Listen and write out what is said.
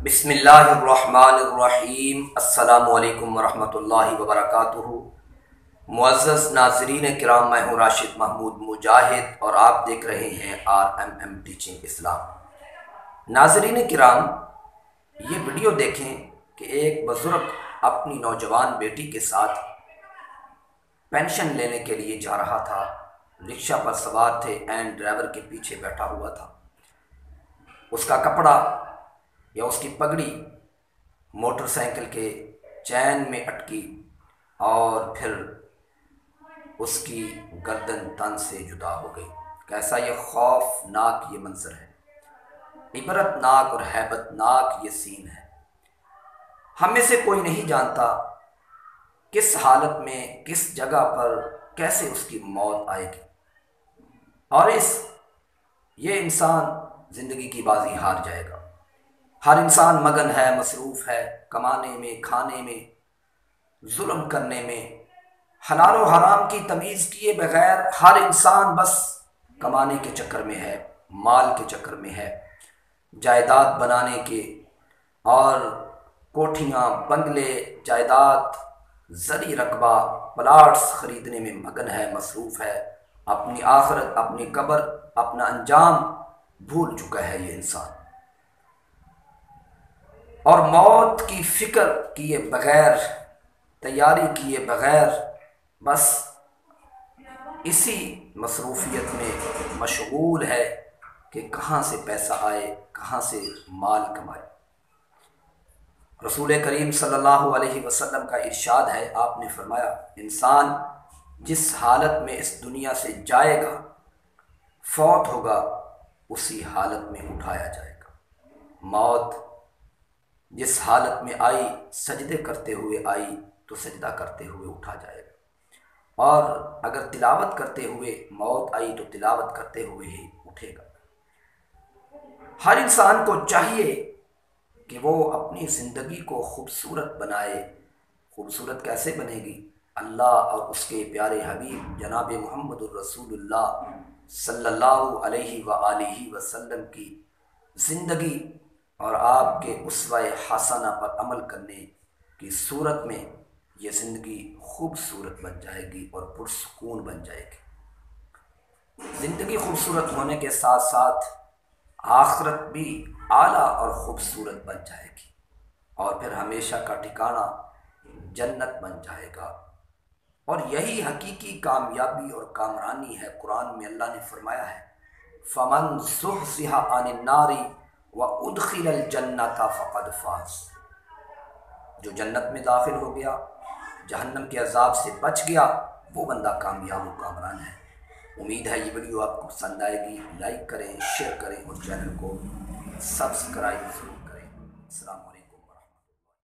بسم اللہ الرحمن الرحیم۔ السلام علیکم ورحمۃ اللہ وبرکاتہ۔ معزز ناظرین کرام، میں ہوں راشد محمود مجاہد اور آپ دیکھ رہے ہیں RMM ٹیچنگ اسلام۔ ناظرین کرام، یہ ویڈیو دیکھیں کہ ایک بزرگ اپنی نوجوان بیٹی کے ساتھ پینشن لینے کے لیے جا رہا تھا۔ رکشہ پر سوار تھے، اینڈ ڈرائیور کے پیچھے بیٹھا ہوا تھا۔ اس کا کپڑا یا اس کی پگڑی موٹر سائیکل کے چین میں اٹکی اور پھر اس کی گردن تن سے جدا ہو گئی۔ کیسا یہ خوفناک یہ منظر ہے، عبرت ناک اور ہیبت ناک یہ سین ہے۔ ہم میں سے کوئی نہیں جانتا کس حالت میں، کس جگہ پر، کیسے اس کی موت آئے گی، اور یہ انسان زندگی کی بازی ہار جائے گا۔ ہر انسان مگن ہے، مصروف ہے کمانے میں، کھانے میں، ظلم کرنے میں، حلال و حرام کی تمیز کیے بغیر ہر انسان بس کمانے کے چکر میں ہے، مال کے چکر میں ہے، جائیداد بنانے کے اور کوٹھیاں، بنگلے، جائیداد، زرعی رقبہ، پلاٹس خریدنے میں مگن ہے، مصروف ہے۔ اپنی آخرت، اپنی قبر، اپنا انجام بھول چکا ہے یہ انسان، اور موت کی فکر کیے بغیر، تیاری کیے بغیر بس اسی مصروفیت میں مشغول ہے کہ کہاں سے پیسہ آئے، کہاں سے مال کمائے۔ رسول کریم صلی اللہ علیہ وسلم کا ارشاد ہے، آپ نے فرمایا، انسان جس حالت میں اس دنیا سے جائے گا، فوت ہوگا، اسی حالت میں اٹھایا جائے گا۔ موت جس حالت میں آئی، سجدے کرتے ہوئے آئی تو سجدہ کرتے ہوئے اٹھا جائے گا، اور اگر تلاوت کرتے ہوئے موت آئی تو تلاوت کرتے ہوئے ہی اٹھے گا۔ ہر انسان کو چاہیے کہ وہ اپنی زندگی کو خوبصورت بنائے۔ خوبصورت کیسے بنے گی؟ اللہ اور اس کے پیارے حبیب جناب محمد الرسول اللہ صلی اللہ علیہ وآلہ وسلم کی زندگی اور آپ کے اسوہ حسنہ پر عمل کرنے کی صورت میں یہ زندگی خوبصورت بن جائے گی اور پرسکون بن جائے گی۔ زندگی خوبصورت ہونے کے ساتھ ساتھ آخرت بھی اعلیٰ اور خوبصورت بن جائے گی، اور پھر ہمیشہ کا ٹھکانہ جنت بن جائے گا۔ اور یہی حقیقی کامیابی اور کامرانی ہے۔ قرآن میں اللہ نے فرمایا ہے، فَمَنْ زُحْزِحَ عَنِ النَّارِ وَأُدْخِلَ الْجَنَّةَ فَقَدْ فَازَ۔ جو جنت میں داخل ہو گیا، جہنم کے عذاب سے بچ گیا، وہ بندہ کامیاب و کامران ہے۔ امید ہے یہ ویڈیو آپ کو پسند آئے گی۔ لائک کریں، شیئر کریں اور چینل کو سبسکرائب ضرور کریں۔ السلام